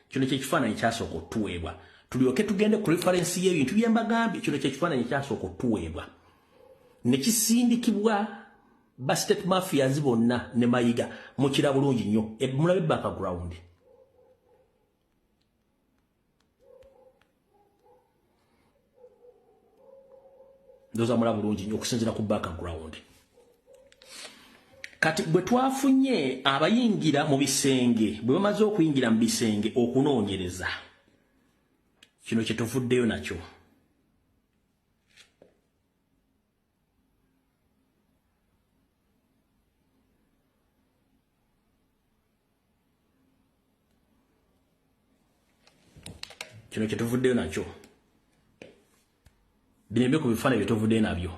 kino kye kifaananyi kyasooka otuweebwa tulyoke tugende ku referensi y'ebintu bye mbagambye kino kye kifaananyi kyasooka otuweebwa ne kisindikibwa ba state mafias bonna ne Mayiga mukira bulungi nnyo mulabe background ndoza mulaba bulungi nnyo okusinziira ku background kati bwe twafunye abayingira mu bisenge bwe bamaze okuyingira mu bisenge okunoonyereza kino kye tuvuddeyo nakyo binembe ku bifaananyi bye tuvuddeyo nabyo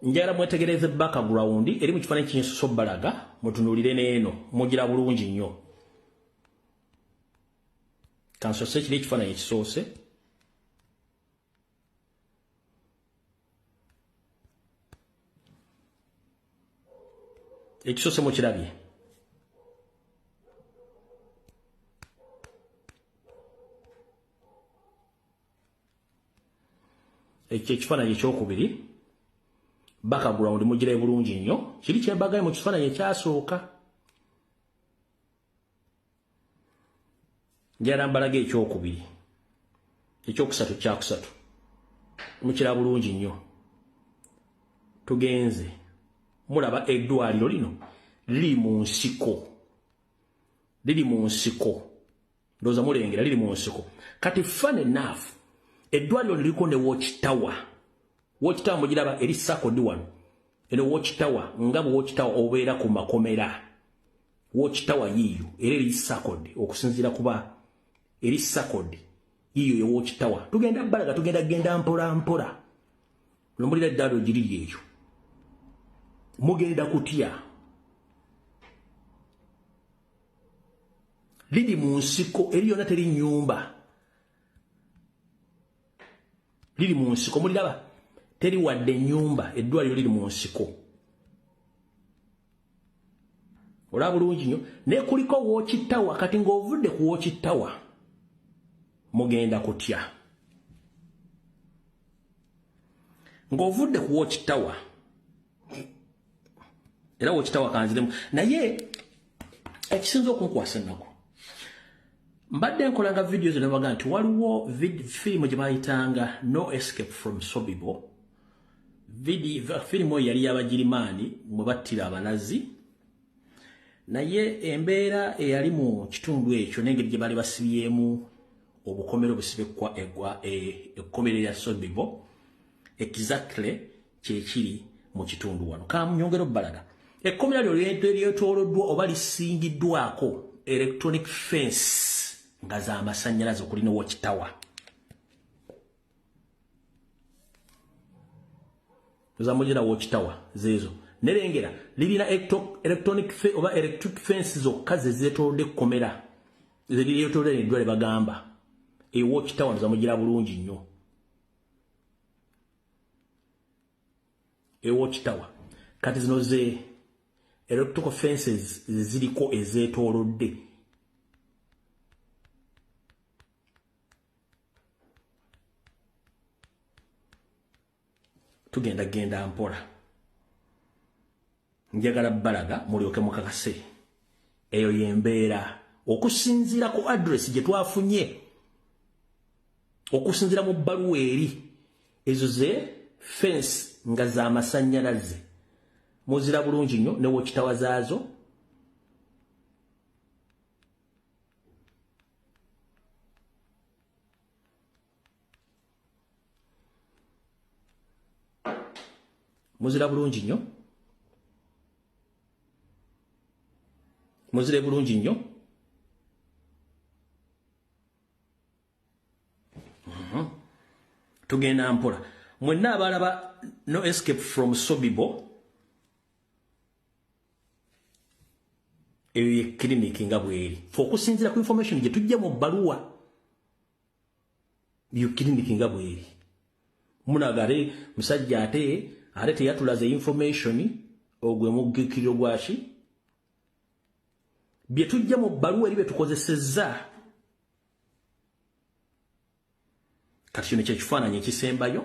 njagala mwetegereze background eri mu kifaananyi kinsuso balaga mutunuulire n'eno mugira bulungi nnyo kansose kiri ekifaananyi ekisoose ekisoose mukirabye ekyo ekifaananyi ekyokubiri background mugira bulungi nnyo kiri kyembagaye mu kifaananyi ekyasooka njagala mbalaga ekyokubiri ekyokusatu kyakusatu mukira bulungi nnyo tugenze mulaba eddwaliro lino liri mu nsiko ndowooza mulengera liri mu nsiko kati fun enough eddwaliro liriko ne watchtower mugiraba eri sakodi wano eno watchtower nga bwe watchtower obeera ku makomera watchtower yiyo era eri sakodi okusinziira kuba eri sakodi yiyo ye watchtower tugenda balaga tugenda mpola nomulira eddwaliro giriri eyo mugenda kutya liri mu nsiko eri yonna teri nnyumba liri mu nsiko muliraba teri wadde nnyumba eddwaliro liri mu nsiko olaba bulungi nnyo naye kuliko watchtower kati ng'ovudde ku watchtower mugenda kutya ng'ovudde ku watchtower era watchtower kanziremu naye ekisinza okunkwasa ennaku mbadde nkolanga videos nebaga nti waliwo firimu gye bayitanga No Escape from Sobibo firimu oyo yali y'Abagirimaani mwe battira abanazi naye embeera eyali mu kitundu ekyo n'engeri gye baali basibyemu obukomero busibekwa ekkomero lya Sobibo exactly kyekiri mu kitundu wano kamunyongero balaga ekkomero lyo lyetooloddwa oba lisingiddwako electronic fence nga z'amasannyalaze okulina watchtower zamugira watchtower zeezo nerengera lirina electronic oba electric fence zokka zezeetoolodde ekkomera zeryetoolodde eddwale bagamba watchtower zamugira bulungi nnyo watchtower kati zino ze electrical fences ziriko ezeetoolodde tugenda mpola njagala balaga mulyoke mukakase eyo yembeera okusinziira ku address gye twafunye okusinziira mu bbaluwa eri ezo ze fence nga z'amasannyalaze muzira bulungi nnyo ne watchtower zaazo muzira bulungi nnyo muzire bulungi nnyo tugenda mpola mwenna abalaba No Escape from Sobibo eyo ye clinic nga bweri okusinziira ku information gye tujja mu bbaluwa yo clinic nga bweri munagare musajja ate teyatulaze information ogwe mugikiro gwashi bye tujja mu bbaluwa eri bye tukozesezza kati kino kyekifaananyi ekisembayo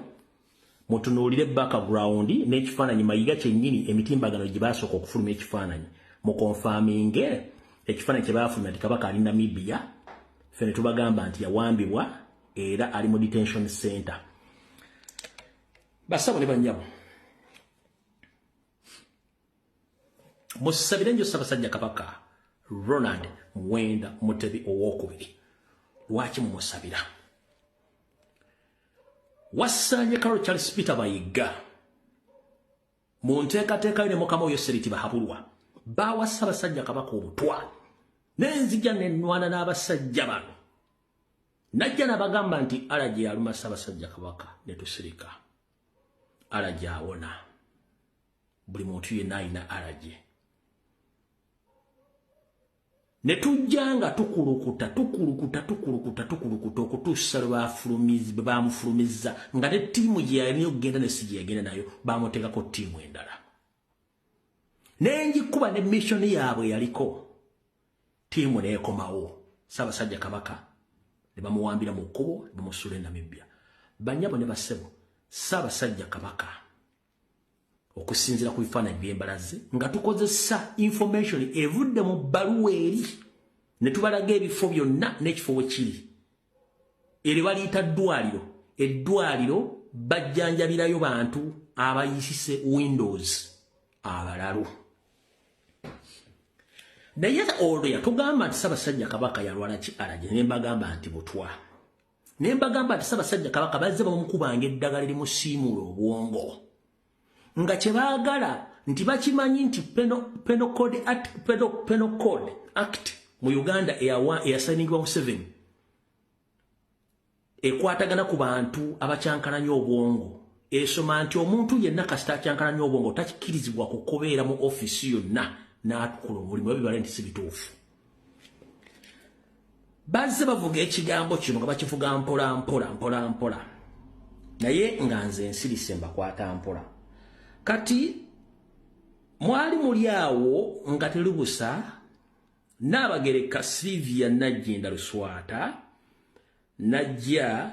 mutunuulire background n'ekifaananyi mayiga kyennyini emitimbagano gye baasooka okufuluma ekifaananyi mu confirming ekifaananyi kye baafulumya nti Kabaka ali Namibia ffe ne tubagamba nti yawambibwa era ali mu detention center. Basabo ne bannyabo musabire njo Ssaabasajja Kabaka Ronald Muwenda Mutebi owokubiri. Lwaki mumusabira? Wassanye Carol Charles Peter Mayiga mu nteekateeka ne Mukama oyo Seriti Bahabulwa bawa Ssaabasajja Kabaka obutwa n'enzija n'ennwana n'abasajja bano najja n'abagamba nti alaje aluma Ssaabasajja Kabaka ne tusirika alaje awona buli muntu yenna alina alaje ne tujjanga tukulukuta okutuusa lwe bamufulumizza nga ne ttiimu gye yalina okugenda ne si gye yagenda nayo bamuteekako ttiimu endala n'engikuba ne missoni yaabwe yaliko ttiimu n'ekomawo Ssaabasajja Kabaka ne bamuwambira mu kkubo ne bamusuula e Namibia. Bannyabo ne bassebo Ssaabasajja Kabaka okusinziira ku bifaananyi by'embalaze nga tukozesa information evudde mu bbaluwa eri ne tubalaga ebifo byonna n'ekifo we kiri eri baliyita eddwaliro bajjanjabirayo bantu abayisise Windows abalalu naye olwo yatugamba nti Ssaabasajja Kabaka yalwala ki alaje ne mbagamba nti butwa ne mbagamba nti Ssaabasajja Kabaka bazze bamukubanga eddagala erimusiimuula obwongo nga kye baagala nti bakimanyi nti Penal Code Act mu Uganda eyasayiningibwa mu 7 ekwatagana ku bantu abakyankalanya obwongo esoma nti omuntu yenna kasita akyankalanya obwongo takikirizibwa kukobeera mu ofisi yonna n'atukola omulimu ebibala nti si bituufu. Bazze bavuga ekigambo kino nga bakivuga mpola naye nga nze ensirise mbakwata mpola. Kati mwali muli awo nga terubusa Nnaabagereka Sylvia Nagginda Luswata najja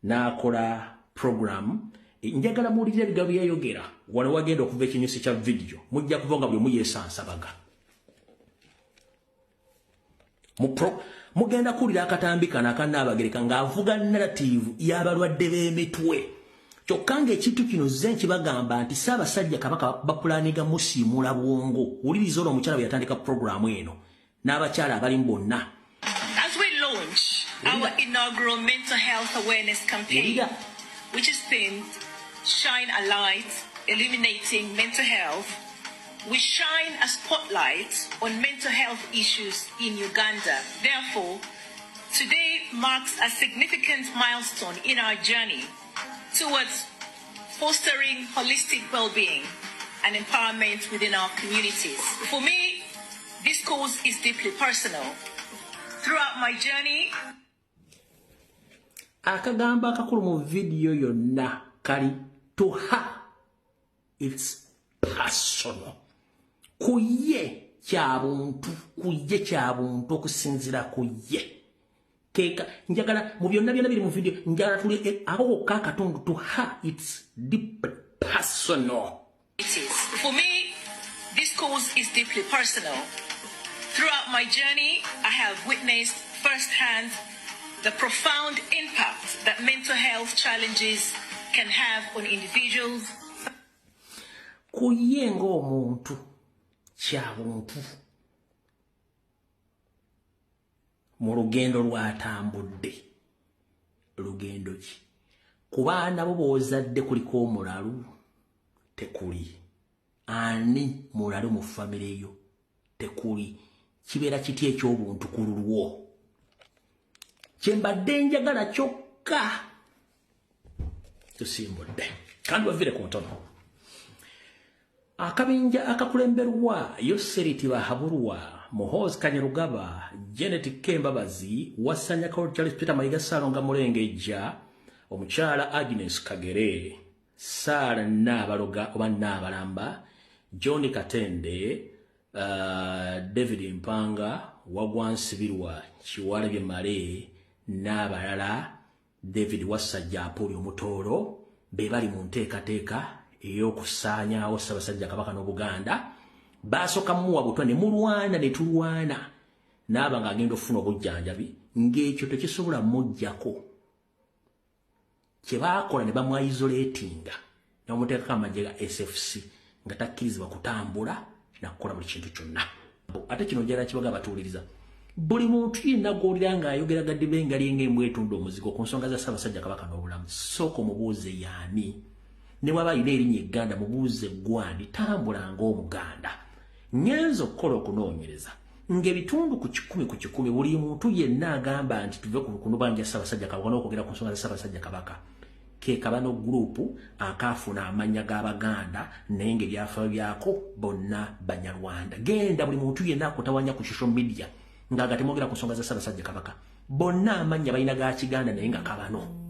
n'akola program njagala muwulire ebigambo byayogera wano wagenda okuva ekinyusi kya video mujja kuva nga bwe muyesansabaga mugenda kuwulira akatambi kano aka Nnaabagereka ng'avuga narrative y'abalwadde b'emitwe kyokka ng'ekintu kino zze nkibagamba nti Ssaabasajja Kabaka bapulaniga musiimuula bwongo wuliriza olwo omukyala bwe yatandika programu eno n'abakyala abalimu bonna. As we launch our inaugural mental health awareness campaign, which is themed Shine a Light, Illuminating Mental Health, we shine a spotlight on mental health issues in Uganda. Therefore, today marks a significant milestone in our journey towards fostering holistic well-being and empowerment within our communities. For me, this cause is deeply personal. Throughout my journey, akagamba akakulu mu video yonna kali to her, it's personal. Kuye kyabuntu okusinzira kuye. Keka njagala mu byonna biri mu video njagala tuli aho kakatundu to her, it's deeply personal. For me, this cause is deeply personal. Throughout my journey, I have witnessed firsthand the profound impact that mental health challenges can have on individuals. Kuyenga omuntu kyabuntu mu lugendo lwatambudde lugendo ki ku baana bo b'ozadde kuliko omulalu tekuli ani mulalu mu famire yo tekuli kibeera kiti eky'obuntu ku lulwo kyembadde njagala kyokka tusimbudde kandi wavire ku ntono akabinja akakulemberwa Yoseriti Bahabulwa Muhoozi Kanyarugaba Janet Kembabazi Wassanya Carol Charles Peter Mayiga Salonga Mulengejja omukyala Agnes Kagere, Sara Nabaloga oba Nabalamba, John Katende, David Mpanga, Wagwansibirwa, Kiwalabye Male, Nabalala, David Wasajja Apoli Omutoro, be bali mu nteekateeka ey'okusaanyaawo Ssaabasajja Kabaka n'Obuganda. Basooka muwa butwa ne mulwana ne tulwana n'aba ng'agenda okufuna obujjanjabi ng'ekyo tekisobola mujjako. Kye baakola ne bamwayizolatinga ne bamuteekako amagye ga SFC nga takkirizibwa kutambula nakukola buli kintu kyonna. Ate kino njala kibaga batuuliriza, buli muntu yenna gw'olira ng'ayogera gaddibe ngali ng'embwa etunda omuzigo ku nsonga za Ssaabasajja Kabaka n'obulamu, sooka mubuuze y'ani. Ne waba alina erinnya Egganda mubuuze gwani, tambula ng'Omuganda. Ngenza okukola okunoonyereza ng'ebitundu ku 10 buli muntu yenna agamba nti tuve ku kunubanja Ssaabasajja Kabaka n'okwogera ku nsonga za Ssaabasajja Kabaka ke kabano gurupu akaafuna amanya g'Abaganda naye ng'ebyafaayo byako bonna Banyarwanda. Genda buli muntu yenna akutawanya ku social media ng'agatemwogera ku nsonga za Ssaabasajja Kabaka, bonna amanya balina ga Kiganda naye nga kabano.